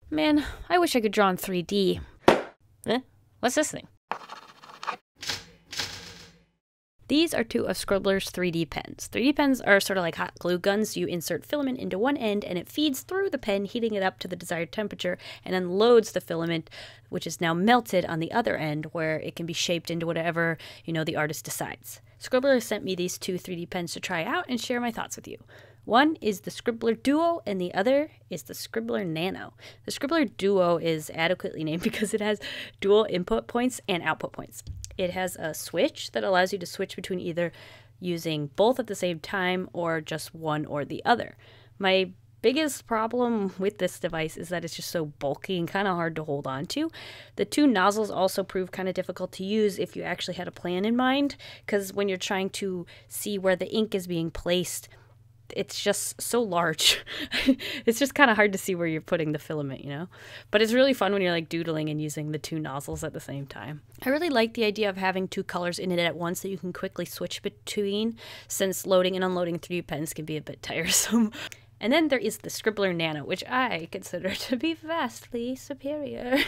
Man, I wish I could draw in 3D. What's this thing? These are two of Scribbler's 3D pens. 3D pens are sort of like hot glue guns. You insert filament into one end and it feeds through the pen, heating it up to the desired temperature, and unloads the filament, which is now melted on the other end, where it can be shaped into whatever, the artist decides. Scribbler sent me these two 3D pens to try out and share my thoughts with you. One is the Scribbler Duo, and the other is the Scribbler Nano. The Scribbler Duo is adequately named because it has dual input points and output points. It has a switch that allows you to switch between either using both at the same time or just one or the other. My biggest problem with this device is that it's just so bulky and kind of hard to hold on to. The two nozzles also prove kind of difficult to use if you actually had a plan in mind, because when you're trying to see where the ink is being placed, it's just so large. It's just kind of hard to see where you're putting the filament, But it's really fun when you're like doodling and using the two nozzles at the same time. I really like the idea of having two colors in it at once that you can quickly switch between, since loading and unloading 3D pens can be a bit tiresome. And then there is the Scribbler Nano, which I consider to be vastly superior.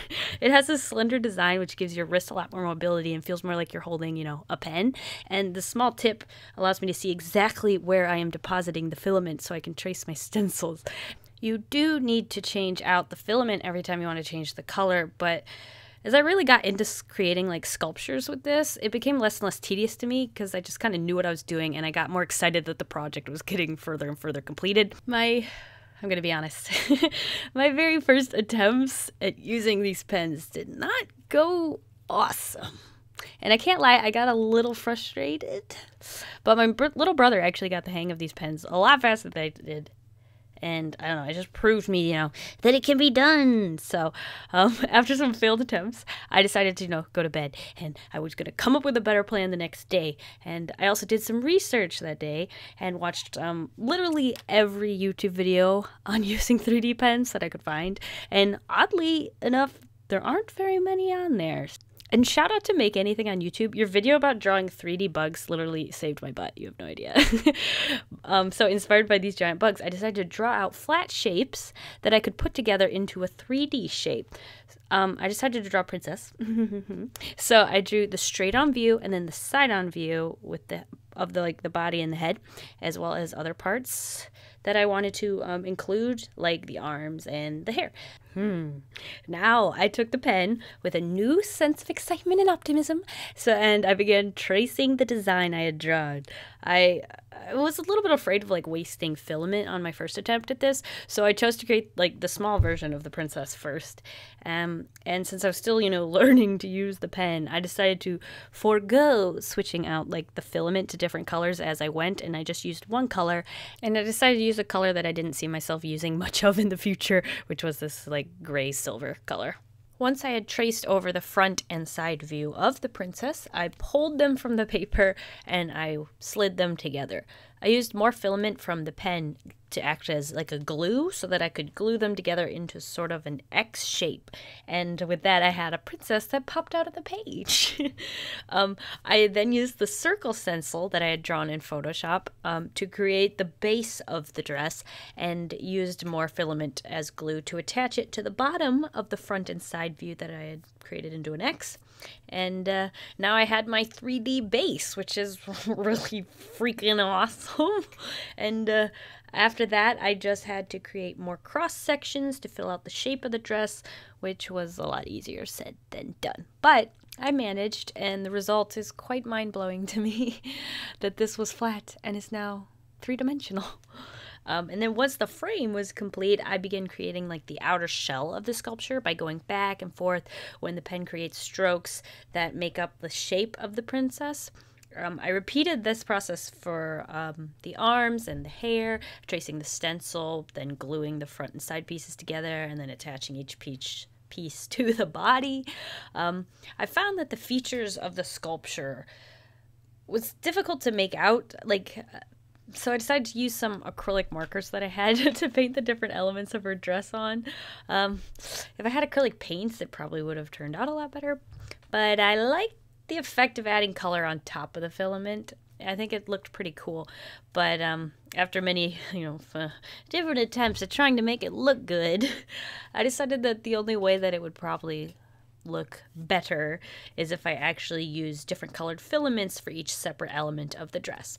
It has a slender design, which gives your wrist a lot more mobility and feels more like you're holding, a pen. And the small tip allows me to see exactly where I am depositing the filament so I can trace my stencils. You do need to change out the filament every time you want to change the color, but as I really got into creating like sculptures with this, it became less and less tedious to me because I just kind of knew what I was doing, and I got more excited that the project was getting further and further completed. I'm going to be honest, my very first attempts at using these pens did not go awesome. And I can't lie, I got a little frustrated. But my little brother actually got the hang of these pens a lot faster than I did. And I don't know, it just proved me, that it can be done. So after some failed attempts, I decided to, go to bed. And I was going to come up with a better plan the next day. And I also did some research that day and watched literally every YouTube video on using 3D pens that I could find. And oddly enough, there aren't very many on there. And shout out to Make Anything on YouTube. Your video about drawing 3D bugs literally saved my butt. You have no idea. So inspired by these giant bugs, I decided to draw out flat shapes that I could put together into a 3D shape. I decided to draw a princess. So I drew the straight on view and then the side on view with the body and the head, as well as other parts that I wanted to include, like the arms and the hair. Now I took the pen with a new sense of excitement and optimism, and I began tracing the design I had drawn. I was a little bit afraid of wasting filament on my first attempt at this, so I chose to create the small version of the princess first. And since I was still, learning to use the pen, I decided to forego switching out the filament to different colors as I went, and I just used one color. And I decided to use a color that I didn't see myself using much of in the future, which was this gray silver color. Once I had traced over the front and side view of the princess, I pulled them from the paper and I slid them together. I used more filament from the pen to act as a glue so that I could glue them together into sort of an X shape. And with that, I had a princess that popped out of the page. I then used the circle stencil that I had drawn in Photoshop to create the base of the dress, and used more filament as glue to attach it to the bottom of the front and side view that I had created into an X. And now I had my 3D base, which is really freaking awesome. And after that, I just had to create more cross sections to fill out the shape of the dress, which was a lot easier said than done. But I managed, and the result is quite mind-blowing to me that this was flat and is now three-dimensional. And then once the frame was complete, I began creating the outer shell of the sculpture by going back and forth when the pen creates strokes that make up the shape of the princess. I repeated this process for the arms and the hair, tracing the stencil, then gluing the front and side pieces together, and then attaching each piece to the body. I found that the features of the sculpture was difficult to make out, so I decided to use some acrylic markers that I had to paint the different elements of her dress on. If I had acrylic paints, it probably would have turned out a lot better. But I liked the effect of adding color on top of the filament. I think it looked pretty cool. But after many, different attempts at trying to make it look good, I decided that the only way that it would probably look better is if I actually use different colored filaments for each separate element of the dress.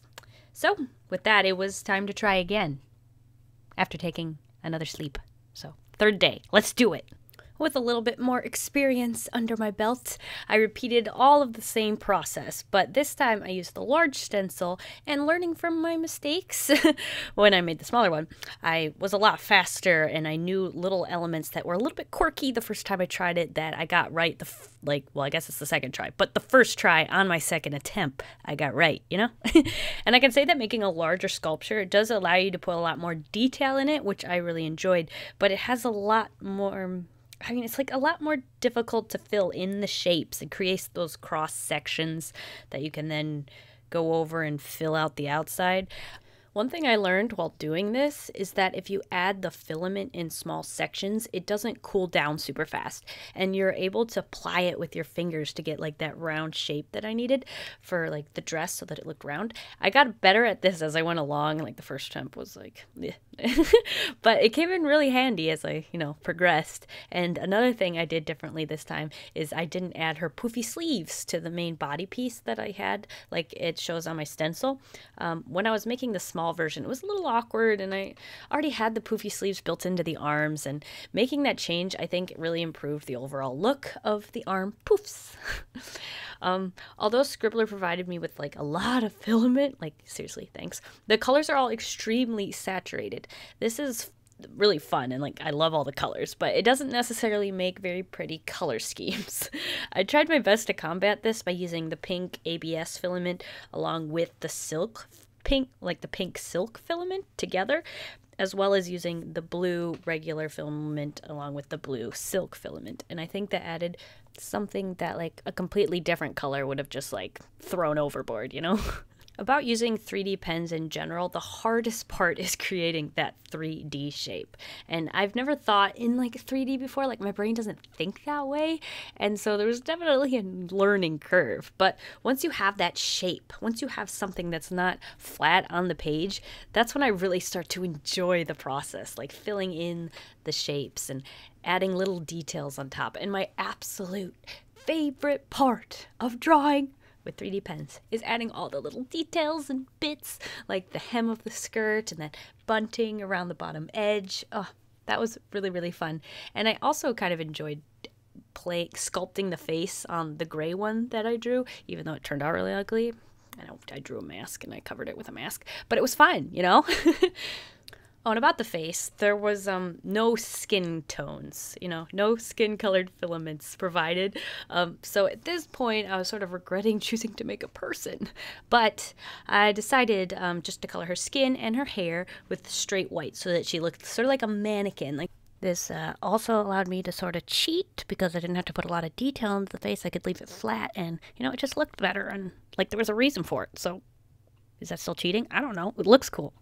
So with that, it was time to try again after taking another sleep. So 3rd day, let's do it. With a little bit more experience under my belt, I repeated all of the same process, but this time I used the large stencil, and learning from my mistakes when I made the smaller one, I was a lot faster, and I knew little elements that were a little bit quirky the first time I tried it that I got right I guess it's the second try, but the first try on my second attempt, I got right, And I can say that making a larger sculpture, it does allow you to put a lot more detail in it, which I really enjoyed, but it has a lot more... it's like a lot more difficult to fill in the shapes and create those cross sections that you can then go over and fill out the outside. One thing I learned while doing this is that if you add the filament in small sections, it doesn't cool down super fast, and you're able to apply it with your fingers to get like that round shape that I needed for like the dress so that it looked round. I got better at this as I went along. Like the first attempt was like, but it came in really handy as I, progressed. And another thing I did differently this time is I didn't add her poofy sleeves to the main body piece that I had, like it shows on my stencil. When I was making the small version, it was a little awkward, and I already had the poofy sleeves built into the arms, and making that change, I think, really improved the overall look of the arm poofs. Although Scribbler provided me with like a lot of filament, like seriously, thanks, the colors are all extremely saturated. This is really fun, and like I love all the colors, but it doesn't necessarily make very pretty color schemes. I tried my best to combat this by using the pink ABS filament along with the pink silk filament together, as well as using the blue regular filament along with the blue silk filament. And I think that added something that like a completely different color would have just like thrown overboard, About using 3D pens in general, the hardest part is creating that 3D shape. And I've never thought in like 3D before, like my brain doesn't think that way. And so there was definitely a learning curve. But once you have that shape, once you have something that's not flat on the page, that's when I really start to enjoy the process, like filling in the shapes and adding little details on top. And my absolute favorite part of drawing with 3D pens is adding all the little details and bits, like the hem of the skirt and that bunting around the bottom edge. Oh, that was really, really fun. And I also kind of enjoyed sculpting the face on the gray one that I drew, even though it turned out really ugly. I drew a mask and I covered it with a mask, but it was fun, Oh, and about the face, there was no skin tones, no skin-colored filaments provided. So at this point, I was sort of regretting choosing to make a person. But I decided just to color her skin and her hair with straight white so that she looked sort of like a mannequin. This also allowed me to sort of cheat because I didn't have to put a lot of detail into the face. I could leave it flat and, it just looked better and like there was a reason for it. So is that still cheating? I don't know. It looks cool.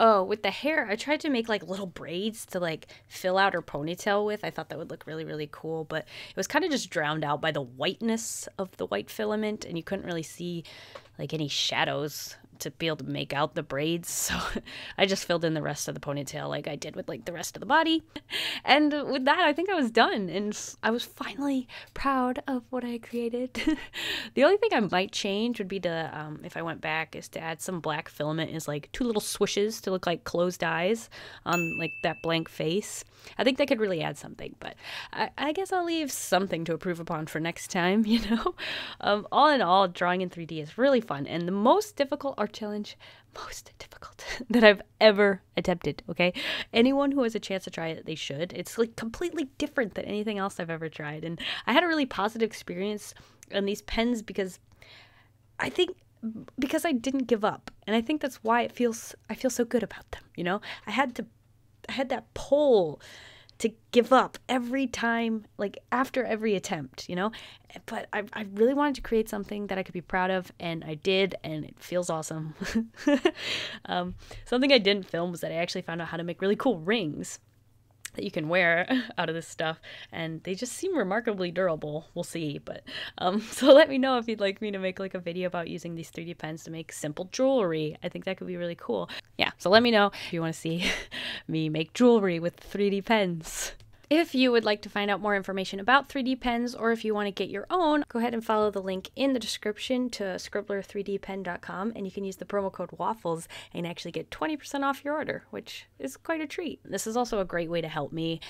Oh, with the hair, I tried to make like little braids to like fill out her ponytail with. I thought that would look really, really cool, but it was kind of just drowned out by the whiteness of the white filament, and you couldn't really see like any shadows to be able to make out the braids. So I just filled in the rest of the ponytail like I did with like the rest of the body. And with that, I think I was done. And I was finally proud of what I created. The only thing I might change would be to, if I went back, is to add some black filament as like 2 little swooshes to look like closed eyes on like that blank face. I think that could really add something, but I guess I'll leave something to improve upon for next time, All in all, drawing in 3D is really fun, and the most difficult art challenge, that I've ever attempted, okay? Anyone who has a chance to try it, they should. It's like completely different than anything else I've ever tried, and I had a really positive experience on these pens because I didn't give up, and I think that's why I feel so good about them, I had that pull to give up every time, like after every attempt, but I really wanted to create something that I could be proud of, and I did, and it feels awesome. Something I didn't film was that I actually found out how to make really cool rings. that you can wear out of this stuff, and they just seem remarkably durable. We'll see, but so let me know if you'd like me to make like a video about using these 3D pens to make simple jewelry. I think that could be really cool. Yeah, so let me know if you want to see me make jewelry with 3D pens. If you would like to find out more information about 3D pens, or if you want to get your own, go ahead and follow the link in the description to scribbler3dpen.com, and you can use the promo code WAFFLES and actually get 20% off your order, which is quite a treat. This is also a great way to help me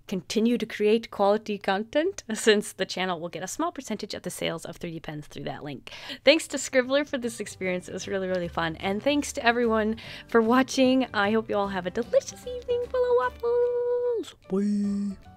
continue to create quality content, since the channel will get a small percentage of the sales of 3D pens through that link. Thanks to Scribbler for this experience. It was really, really fun. And thanks to everyone for watching. I hope you all have a delicious evening full of waffles. Bye.